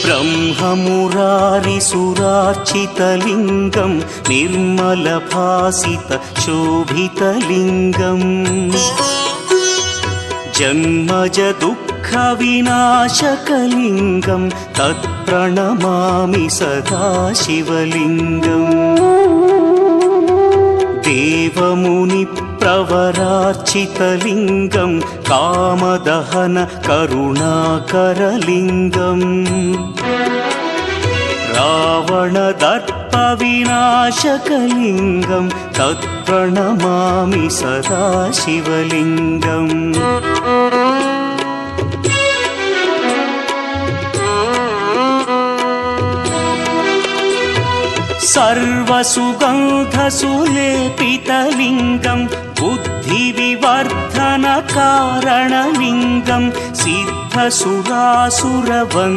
ब्रह्ममुरारिसुरार्चितलिङ्गं निर्मलभासितशोभितलिङ्गम् जन्मजदुःखविनाशकलिङ्गं तत्प्रणमामि सदा शिवलिङ्गम् देवमुनिप्रवरार्चितलिङ्गं कामदहन करुणाकरलिङ्गम् रावणदर्पविनाशकलिङ्गं तत्प्रणमामि सदा शिवलिङ्गम् सर्वसुगन्धसुलेपितलिङ्गं बुद्धिविवर्धनकारणलिङ्गं सिद्धसुरासुरवन्द्यं